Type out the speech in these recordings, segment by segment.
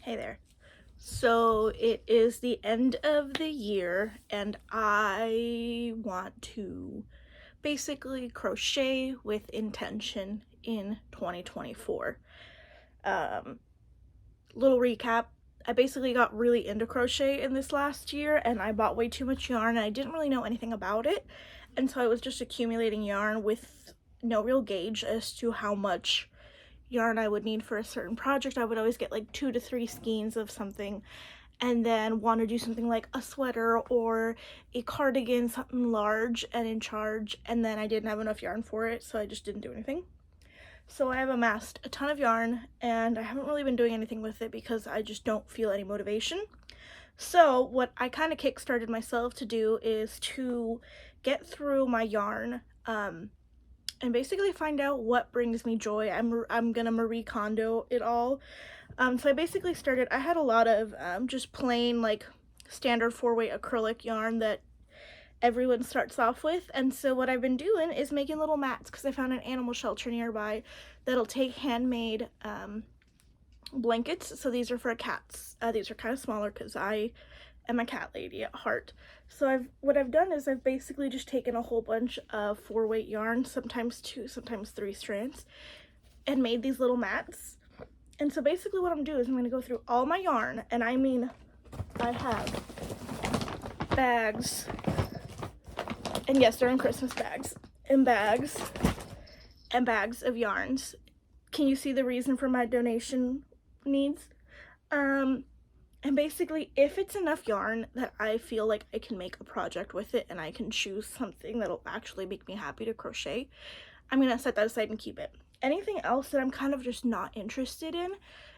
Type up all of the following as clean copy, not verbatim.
Hey there. So it is the end of the year and I want to basically crochet with intention in 2024. Little recap. I basically got really into crochet in this last year and I bought way too much yarn and I didn't really know anything about it. And so I was just accumulating yarn with no real gauge as to how much yarn I would need for a certain project. I would always get like 2 to 3 skeins of something and then want to do something like a sweater or a cardigan, something large and in charge, and then I didn't have enough yarn for it, so I just didn't do anything. So I have amassed a ton of yarn and I haven't really been doing anything with it because I just don't feel any motivation. So what I kind of kickstarted myself to do is to get through my yarn and basically find out what brings me joy. I'm gonna Marie Kondo it all. So I basically started, I had a lot of just plain like standard 4-weight acrylic yarn that everyone starts off with, and so what I've been doing is making little mats because I found an animal shelter nearby that'll take handmade blankets. So these are for cats. These are kind of smaller because I am a cat lady at heart. So what I've done is I've basically just taken a whole bunch of 4-weight yarn, sometimes 2, sometimes 3 strands, and made these little mats. And so basically what I'm doing is I'm going to go through all my yarn, and I mean I have bags, and yes, they're in Christmas bags, and bags and bags of yarns. Can you see the reason for my donation needs? And basically, if it's enough yarn that I feel like I can make a project with it and I can choose something that'll actually make me happy to crochet, I'm gonna set that aside and keep it. Anything else that I'm kind of just not interested in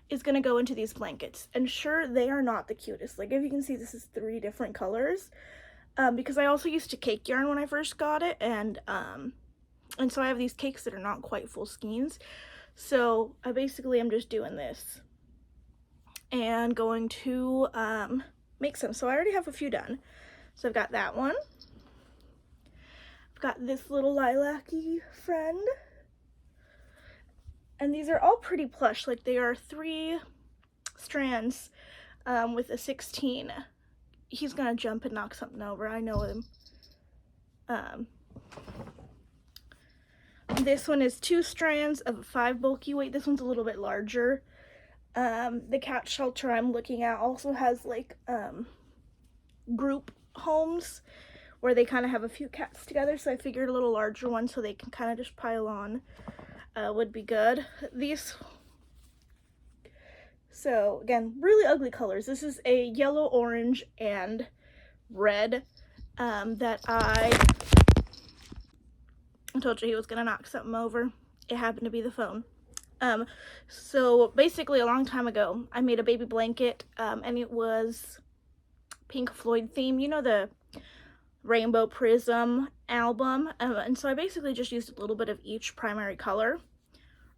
is gonna go into these blankets. And sure, they are not the cutest. Like, if you can see, this is 3 different colors. Because I also used to cake yarn when I first got it, and so I have these cakes that are not quite full skeins. So I basically am just doing this and going to make some. So I already have a few done. So I've got that one. I've got this little lilac-y friend. And these are all pretty plush. Like, they are 3 strands with a 16. He's gonna jump and knock something over. I know him. This one is 2 strands of 5 bulky weight. This one's a little bit larger. The cat shelter I'm looking at also has like group homes where they kind of have a few cats together, so I figured a little larger one so they can kind of just pile on would be good. So again, really ugly colors. This is a yellow, orange, and red that I told you he was gonna knock something over. It happened to be the phone. So basically a long time ago, I made a baby blanket, and it was Pink Floyd theme, you know, the Rainbow Prism album, and so I basically just used a little bit of each primary color,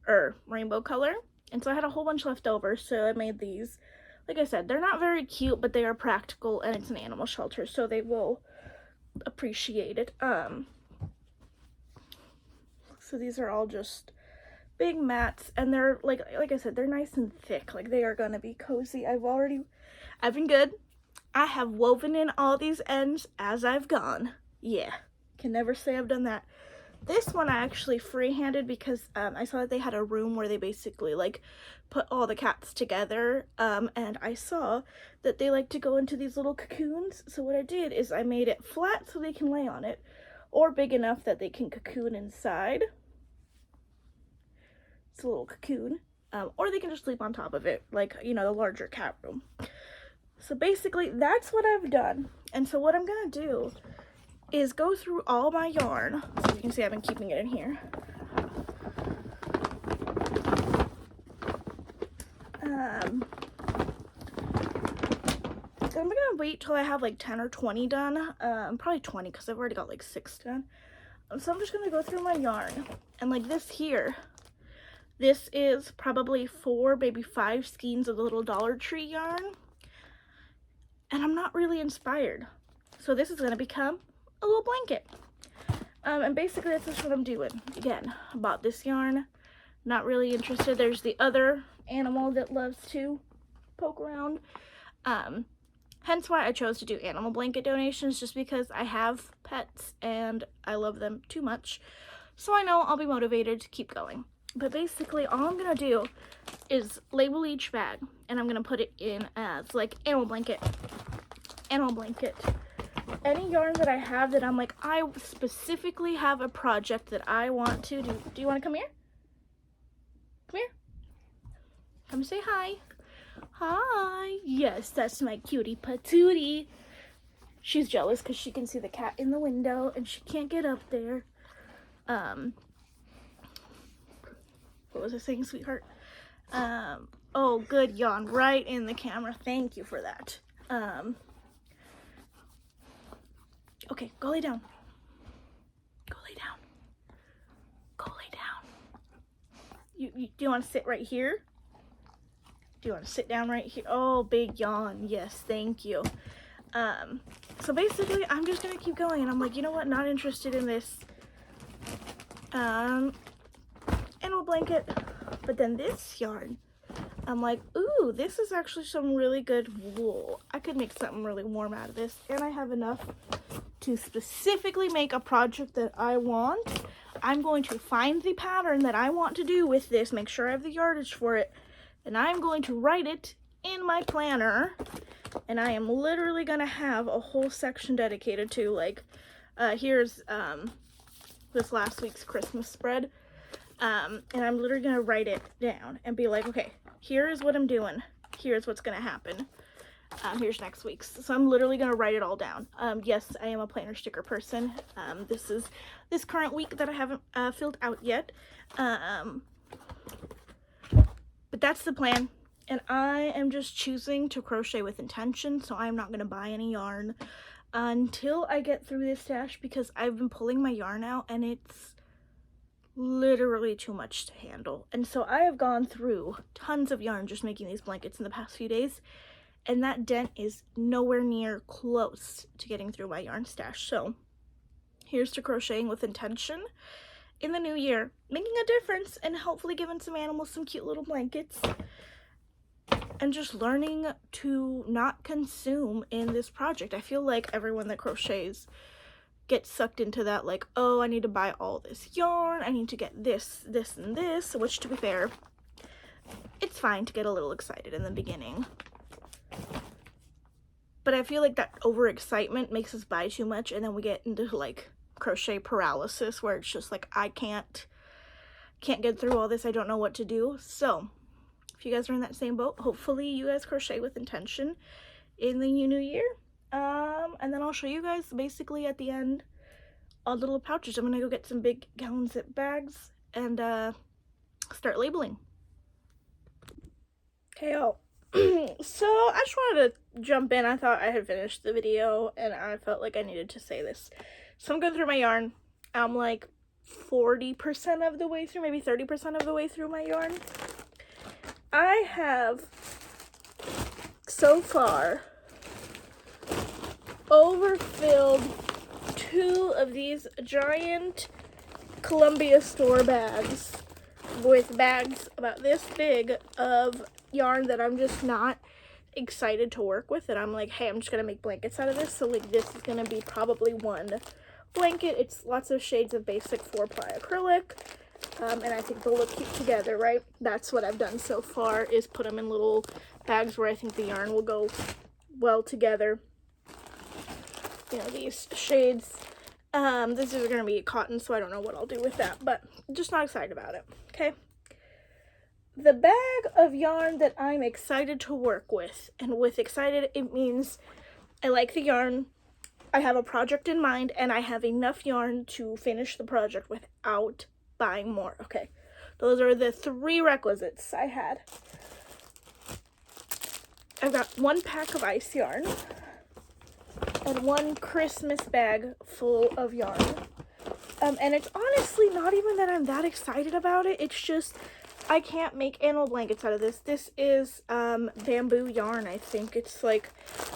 or rainbow color, and so I had a whole bunch left over, so I made these. Like I said, they're not very cute, but they are practical, and it's an animal shelter, so they will appreciate it. So these are all just big mats, and they're like I said, they're nice and thick. Like, they are gonna be cozy. I've been good. I have woven in all these ends as I've gone. Yeah, can never say I've done that. This one I actually freehanded because I saw that they had a room where they basically like put all the cats together, and I saw that they like to go into these little cocoons. So what I did is I made it flat so they can lay on it, or big enough that they can cocoon inside. It's a little cocoon, or they can just sleep on top of it, like, you know, the larger cat room. So basically that's what I've done. And so what I'm gonna do is go through all my yarn. So you can see I've been keeping it in here. So I'm gonna wait till I have like 10 or 20 done. Probably 20 because I've already got like 6 done. So I'm just gonna go through my yarn, and like this here, this is probably 4, maybe 5 skeins of the little Dollar Tree yarn, and I'm not really inspired. So this is gonna become a little blanket. And basically that's just what I'm doing. Again, I bought this yarn, not really interested. There's the other animal that loves to poke around. Hence why I chose to do animal blanket donations, just because I have pets and I love them too much. So I know I'll be motivated to keep going. But basically all I'm gonna do is label each bag, and I'm gonna put it in as like animal blanket. Any yarn that I have that I'm like, I specifically have a project that I want to do. Do you want to come here? Come here. Come say hi. Hi. Yes, that's my cutie patootie. She's jealous because she can see the cat in the window and she can't get up there. What was I saying, sweetheart? Oh, good yawn, right in the camera. Thank you for that. Okay, go lay down. Go lay down. Go lay down. Do you want to sit right here? Do you want to sit down right here? Oh, big yawn. Yes, thank you. So basically, I'm just going to keep going. And I'm like, you know what? Not interested in this animal blanket. But then this yarn, I'm like, ooh, this is actually some really good wool. I could make something really warm out of this. And I have enough to specifically make a project that I want. I'm going to find the pattern that I want to do with this, make sure I have the yardage for it, and I'm going to write it in my planner, and I am literally going to have a whole section dedicated to, like, here's this last week's Christmas spread, and I'm literally going to write it down and be like, okay, here's what I'm doing, here's what's going to happen. Here's next week's. So I'm literally going to write it all down. Yes, I am a planner sticker person. This is this current week that I haven't filled out yet. But that's the plan. And I am just choosing to crochet with intention. So I'm not going to buy any yarn until I get through this stash, because I've been pulling my yarn out and it's literally too much to handle. And so I have gone through tons of yarn just making these blankets in the past few days. And that dent is nowhere near close to getting through my yarn stash. So here's to crocheting with intention in the new year, making a difference and hopefully giving some animals some cute little blankets, and just learning to not consume in this project. I feel like everyone that crochets gets sucked into that, like, oh, I need to buy all this yarn, I need to get this, this, and this, which, to be fair, it's fine to get a little excited in the beginning. But I feel like that overexcitement makes us buy too much, and then we get into like crochet paralysis, where it's just like, I can't get through all this, I don't know what to do. So if you guys are in that same boat, hopefully you guys crochet with intention in the new year. And then I'll show you guys basically at the end all the little pouches. I'm gonna go get some big gallon zip bags and start labeling. Okay, so I just wanted to jump in. I thought I had finished the video and I felt like I needed to say this. So I'm going through my yarn. I'm like 40% of the way through, maybe 30% of the way through my yarn. I have so far overfilled 2 of these giant Columbia store bags with bags about this big of yarn that I'm just not excited to work with. And I'm like, hey, I'm just gonna make blankets out of this. So like, this is gonna be probably one blanket. It's lots of shades of basic 4-ply acrylic, and I think they'll look cute together, right? That's what I've done so far, is put them in little bags where I think the yarn will go well together. You know, these shades. This is gonna be cotton, so I don't know what I'll do with that, but I'm just not excited about it. Okay, the bag of yarn that I'm excited to work with, and with excited, it means I like the yarn, I have a project in mind, and I have enough yarn to finish the project without buying more. Okay, those are the 3 requisites I had. I've got 1 pack of ice yarn and 1 Christmas bag full of yarn. And it's honestly not even that I'm that excited about it. It's just, I can't make animal blankets out of this. This is bamboo yarn, I think. It's like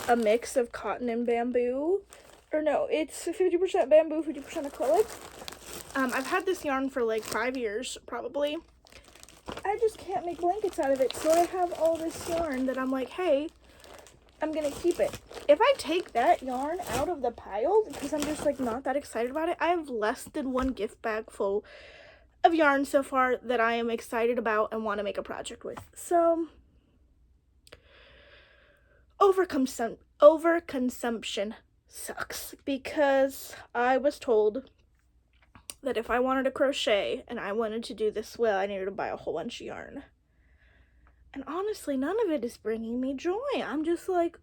a mix of cotton and bamboo. Or no, it's 50% bamboo, 50% acrylic. I've had this yarn for like 5 years, probably. I just can't make blankets out of it. So I have all this yarn that I'm like, hey, I'm gonna keep it. If I take that yarn out of the pile, because I'm just like not that excited about it, I have less than one gift bag full of yarn so far that I am excited about and want to make a project with. So overconsumption sucks, because I was told that if I wanted to crochet and I wanted to do this well, I needed to buy a whole bunch of yarn. And honestly, none of it is bringing me joy. I'm just like,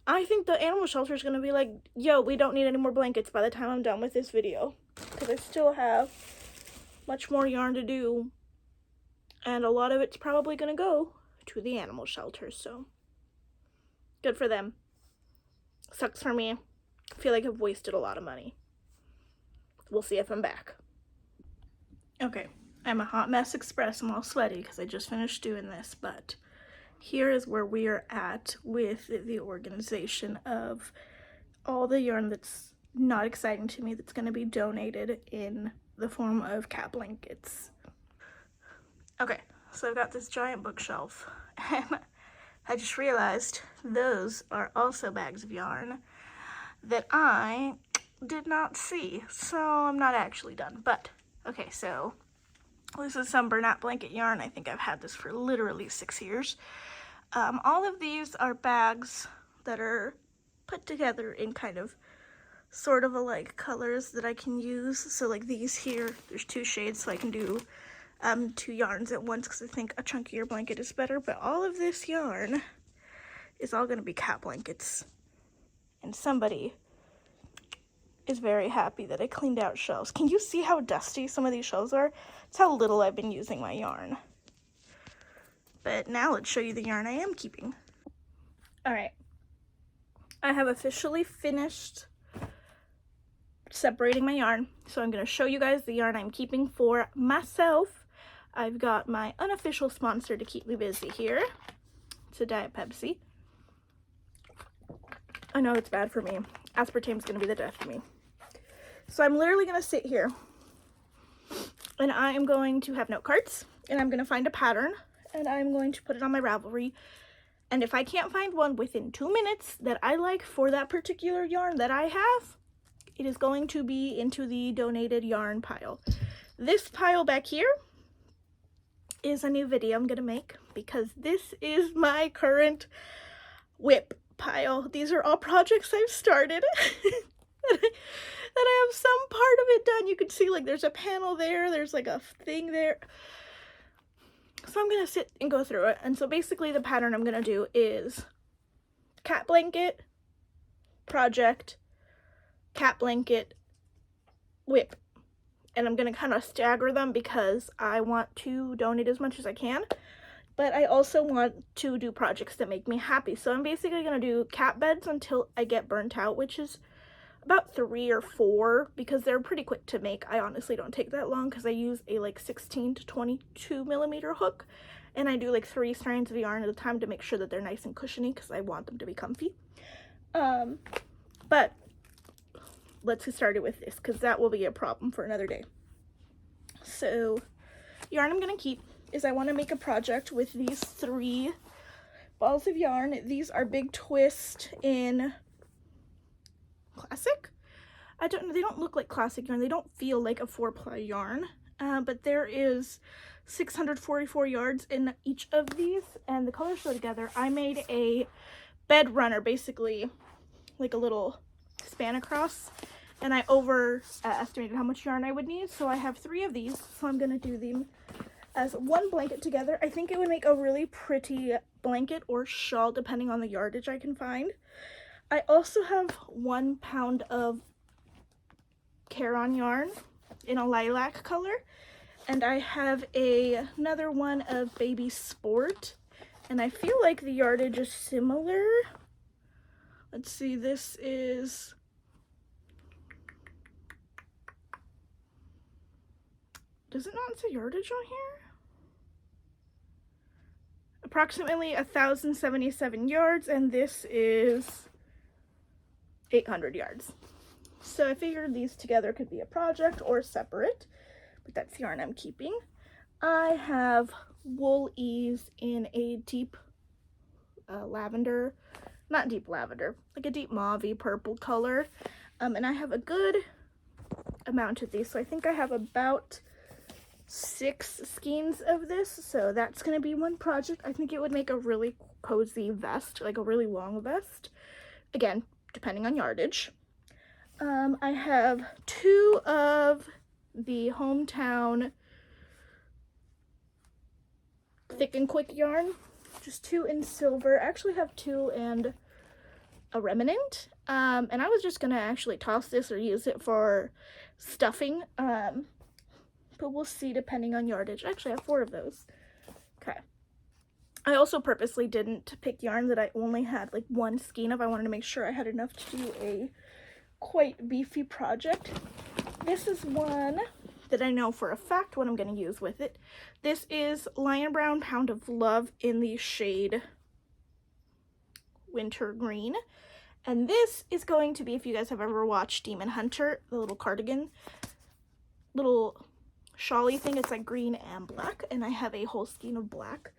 I think the animal shelter is going to be like, yo, we don't need any more blankets by the time I'm done with this video. Because I still have much more yarn to do. And a lot of it's probably going to go to the animal shelter. So, good for them. Sucks for me. I feel like I've wasted a lot of money. We'll see if I'm back. Okay, I'm a hot mess express. I'm all sweaty because I just finished doing this. But here is where we are at with the organization of all the yarn that's not exciting to me that's going to be donated in the form of cat blankets. Okay, so I've got this giant bookshelf, and I just realized those are also bags of yarn that I did not see, so I'm not actually done. But okay, so this is some burnout blanket yarn. I think I've had this for literally 6 years. All of these are bags that are put together in kind of sort of alike colors that I can use. So like these here, there's 2 shades, so I can do 2 yarns at once because I think a chunkier blanket is better. But all of this yarn is all going to be cat blankets. And somebody is very happy that I cleaned out shelves. Can you see how dusty some of these shelves are? That's how little I've been using my yarn. But now let's show you the yarn I am keeping. Alright, I have officially finished separating my yarn. So I'm going to show you guys the yarn I'm keeping for myself. I've got my unofficial sponsor to keep me busy here. It's a Diet Pepsi. I know it's bad for me. Aspartame's going to be the death of me. So I'm literally going to sit here and I am going to have note cards and I'm going to find a pattern and I'm going to put it on my Ravelry. And if I can't find one within 2 minutes that I like for that particular yarn that I have, it is going to be into the donated yarn pile. This pile back here is a new video I'm going to make because this is my current whip pile. These are all projects I've started that I have some part of it done. You can see like there's a panel there, there's like a thing there. So I'm gonna sit and go through it. And so basically the pattern I'm gonna do is cat blanket, project, cat blanket, whip. And I'm gonna kind of stagger them because I want to donate as much as I can. But I also want to do projects that make me happy. So I'm basically going to do cat beds until I get burnt out, which is about 3 or 4 because they're pretty quick to make. I honestly don't take that long because I use a like 16 to 22 millimeter hook. And I do like 3 strands of yarn at a time to make sure that they're nice and cushiony because I want them to be comfy. But let's get started with this because that will be a problem for another day. So yarn I'm going to keep is I want to make a project with these 3 balls of yarn. These are Big Twist in Classic. I don't know, they don't look like classic yarn. They don't feel like a 4-ply yarn, but there is 644 yards in each of these, and the colors go together. I made a bed runner, basically like a little span across, and I estimated how much yarn I would need, so I have 3 of these, so I'm going to do them as one blanket together. I think it would make a really pretty blanket or shawl depending on the yardage I can find. I also have 1 pound of Caron yarn in a lilac color, and I have another one of Baby Sport, and I feel like the yardage is similar. Let's see, this is does it not say yardage on here? Approximately 1,077 yards, and this is 800 yards. So I figured these together could be a project or separate, but that's the yarn I'm keeping. I have wool ease in a deep lavender, not deep lavender, like a deep mauve-y purple color. And I have a good amount of these. So I think I have about 6 skeins of this. So that's going to be one project. I think it would make a really cozy vest, like a really long vest. Again, depending on yardage. I have 2 of the Hometown Thick and Quick yarn, just 2 in silver. I actually have 2 and a remnant, and I was just gonna actually toss this or use it for stuffing, but we'll see depending on yardage. I actually have 4 of those. Okay. I also purposely didn't pick yarn that I only had like 1 skein of. I wanted to make sure I had enough to do a quite beefy project. This is one that I know for a fact what I'm going to use with it. This is Lion Brown Pound of Love in the shade Winter Green. And this is going to be, if you guys have ever watched Demon Hunter, the little cardigan, little shawly thing, it's like green and black. And I have a whole skein of black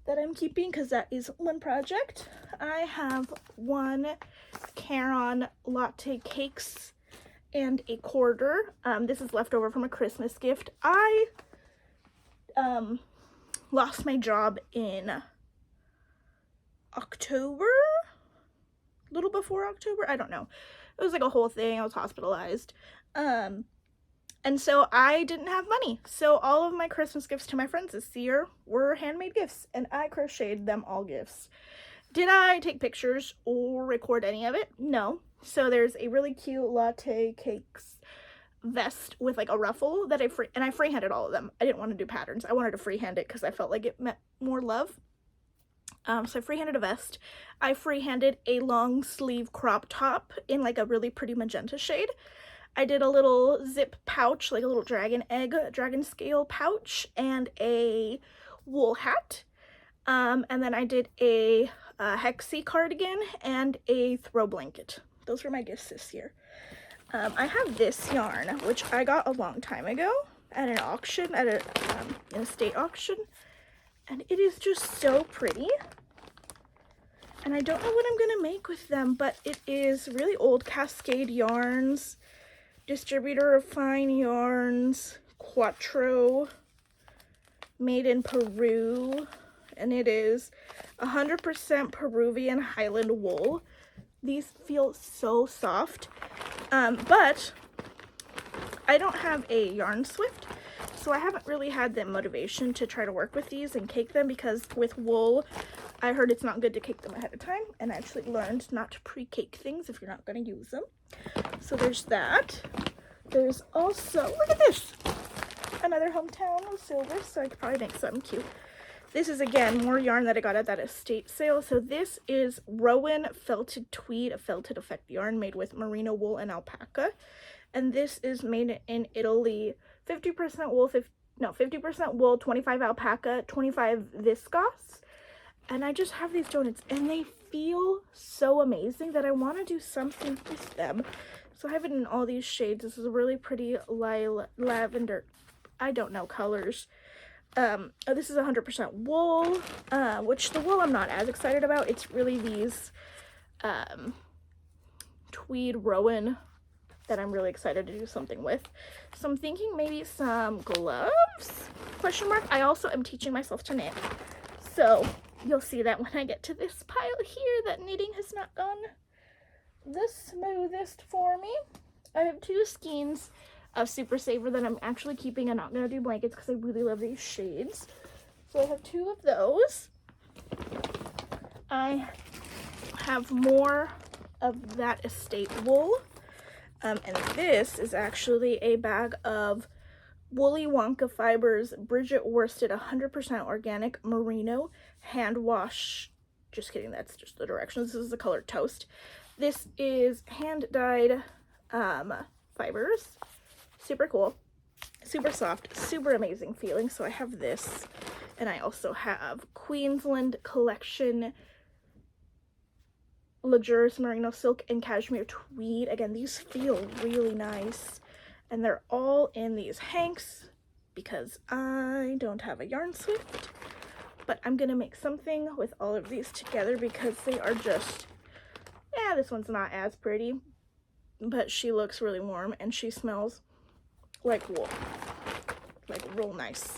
that I'm keeping because that is one project. I have 1 Caron Latte Cakes and a quarter. This is left over from a Christmas gift. I lost my job in October, a little before October, I don't know. It was like a whole thing. I was hospitalized. And so I didn't have money. So all of my Christmas gifts to my friends this year were handmade gifts, and I crocheted them all gifts. Did I take pictures or record any of it? No. So there's a really cute Latte Cakes vest with like a ruffle that I freehanded all of them. I didn't want to do patterns. I wanted to freehand it because I felt like it meant more love. So I freehanded a vest. I freehanded a long sleeve crop top in like a really pretty magenta shade. I did a little zip pouch, like a little dragon scale pouch, and a wool hat. And then I did a hexie cardigan and a throw blanket. Those were my gifts this year. I have this yarn, which I got a long time ago at an auction, at an estate auction. And it is just so pretty. And I don't know what I'm going to make with them, but it is really old Cascade Yarns, distributor of fine yarns, Quattro, made in Peru, and it is 100% Peruvian Highland wool. These feel so soft, but I don't have a yarn swift, so I haven't really had the motivation to try to work with these and cake them, because with wool, I heard it's not good to cake them ahead of time, and I actually learned not to pre-cake things if you're not going to use them. So there's that. There's also, look at this, another Hometown of silver, so I could probably make something cute. This is, again, more yarn that I got at that estate sale. So this is Rowan Felted Tweed, a felted effect yarn made with merino wool and alpaca. And this is made in Italy, 50% wool, 50% wool, 25 alpaca, 25 viscose. And I just have these donuts, and they feel so amazing that I want to do something with them. So I have it in all these shades. This is a really pretty lavender, I don't know colors. This is 100% wool, which the wool I'm not as excited about. It's really these tweed Rowan that I'm really excited to do something with. So I'm thinking maybe some gloves, question mark. I also am teaching myself to knit. So you'll see that when I get to this pile here, that knitting has not gone the smoothest for me. I have 2 skeins of Super Saver that I'm actually keeping. I'm not going to do blankets because I really love these shades. So I have 2 of those. I have more of that estate wool. And this is actually a bag of Woolly Wonka Fibers Bridget worsted 100% organic merino hand wash. Just kidding, that's just the directions. This is the color Toast. This is hand dyed fibers. Super cool, super soft, super amazing feeling. So I have this, and I also have Queensland Collection Luxurious Merino Silk and Cashmere Tweed. Again, these feel really nice, and they're all in these hanks, because I don't have a yarn swift, but I'm gonna make something with all of these together because they are just, yeah, this one's not as pretty, but she looks really warm and she smells like wool, like real nice.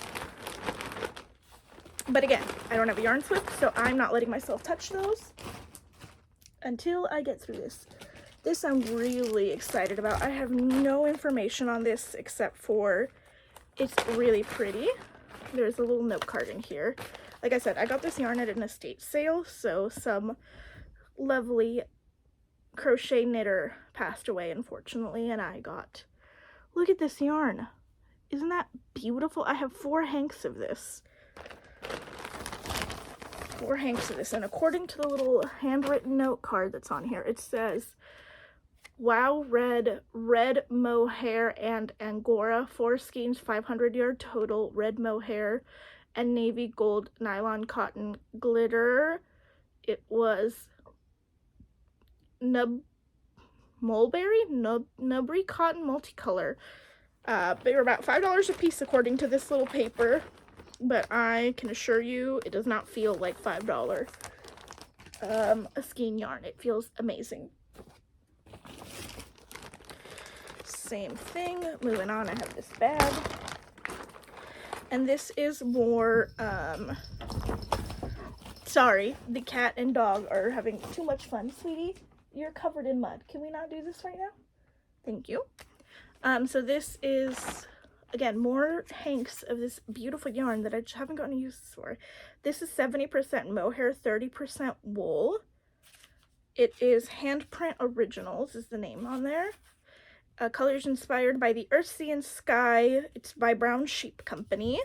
But again, I don't have a yarn swift, so I'm not letting myself touch those until I get through this. This I'm really excited about. I have no information on this except for it's really pretty. There's a little note card in here. Like I said, I got this yarn at an estate sale, so some lovely crochet knitter passed away, unfortunately, and I got, look at this yarn. Isn't that beautiful? I have 4 hanks of this. 4 hanks of this, and according to the little handwritten note card that's on here, it says, wow, red mohair and angora, 4 skeins, 500 yard total, red mohair and navy gold nylon cotton glitter. It was mulberry nubbery cotton multicolor. They were about $5 a piece according to this little paper, but I can assure you it does not feel like $5 a skein yarn. It feels amazing. Same thing, moving on, I have this bag, and this is more, sorry, the cat and dog are having too much fun. Sweetie, you're covered in mud. Can we not do this right now? Thank you. So this is, again, more hanks of this beautiful yarn that I just haven't gotten use for. This is 70% mohair, 30% wool. It is Handprint Originals is the name on there. Colors inspired by the Earth, Sea, and Sky. It's by Brown Sheep Company.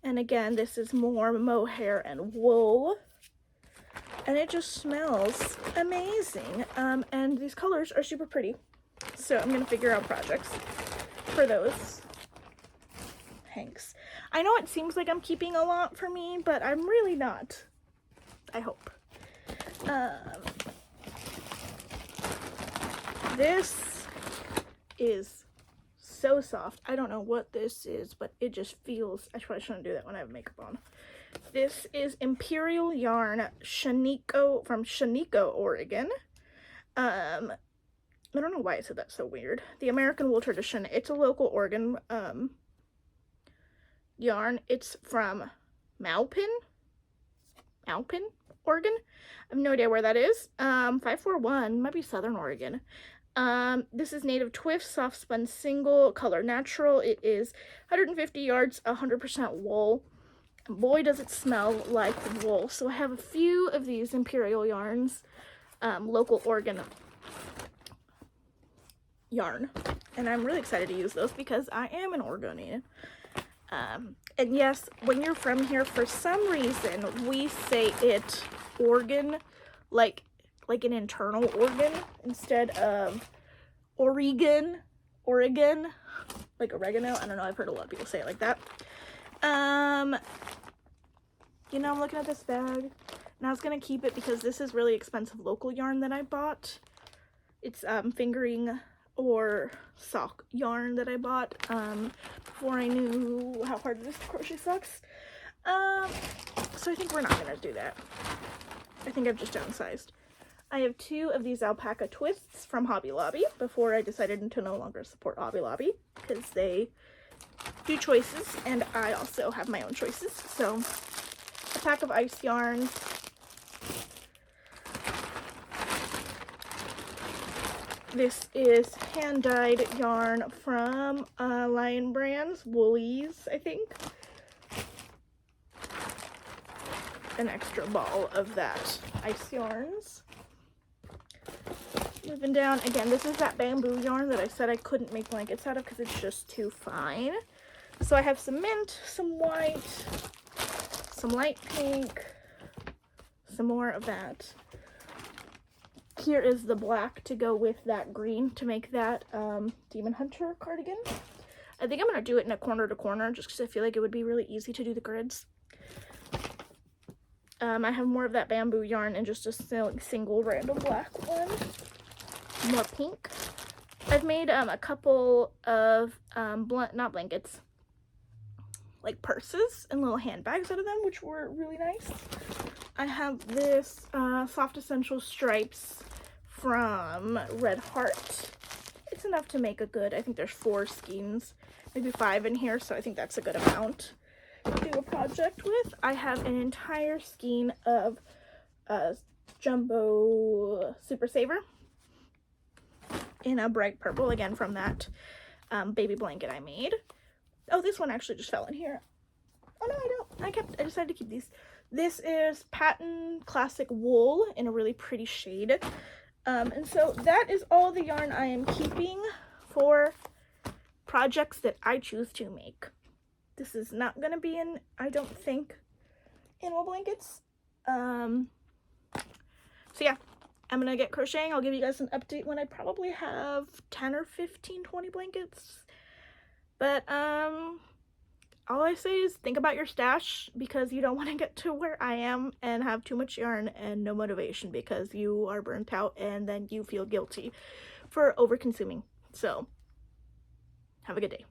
And again, this is more mohair and wool. And it just smells amazing. And these colors are super pretty. So I'm going to figure out projects for those hanks. I know it seems like I'm keeping a lot for me, but I'm really not. I hope. This is so soft. I don't know what this is, but it just feels, I probably shouldn't do that when I have makeup on. This is Imperial Yarn Shaniko from Shaniko, Oregon. I don't know why I said that so weird. The American Wool Tradition. It's a local Oregon yarn. It's from Maupin, Oregon. I have no idea where that is. 541, might be Southern Oregon. This is native twist, soft spun single, color natural. It is 150 yards, 100% wool. And boy, does it smell like wool. So I have a few of these Imperial yarns, local Oregon yarn. And I'm really excited to use those because I am an Oregonian. And yes, when you're from here, for some reason, we say it organ, like an internal organ instead of Oregon, like oregano. I don't know, I've heard a lot of people say it like that. You know, I'm looking at this bag, and I was gonna keep it because this is really expensive local yarn that I bought. It's fingering or sock yarn that I bought before I knew how hard it is to crochet socks. So I think we're not gonna do that. I think I've just downsized. I have 2 of these alpaca twists from Hobby Lobby before I decided to no longer support Hobby Lobby because they do choices and I also have my own choices. So a pack of ice yarns. This is hand-dyed yarn from Lion Brands, Woolies, I think. An extra ball of that ice yarns. Moving down, again, this is that bamboo yarn that I said I couldn't make blankets out of because it's just too fine. So I have some mint, some white, some light pink, some more of that. Here is the black to go with that green to make that Demon Hunter cardigan. I think I'm going to do it in a corner to corner just because I feel like it would be really easy to do the grids. I have more of that bamboo yarn and just a single random black one. More pink. I've made a couple of not blankets, like purses and little handbags out of them, which were really nice. I have this Soft Essential Stripes from Red Heart. It's enough to make a good, I think there's 4 skeins, maybe 5 in here, so I think that's a good amount to do a project with. I have an entire skein of Jumbo Super Saver in a bright purple, again from that baby blanket I made. Oh, this one actually just fell in here. Oh no, I don't. I decided to keep these. This is Patent Classic Wool in a really pretty shade. And so that is all the yarn I am keeping for projects that I choose to make. This is not going to be in, I don't think, animal blankets. So yeah, I'm going to get crocheting. I'll give you guys an update when I probably have 10 or 15, 20 blankets. But all I say is think about your stash, because you don't want to get to where I am and have too much yarn and no motivation because you are burnt out and then you feel guilty for over consuming. So have a good day.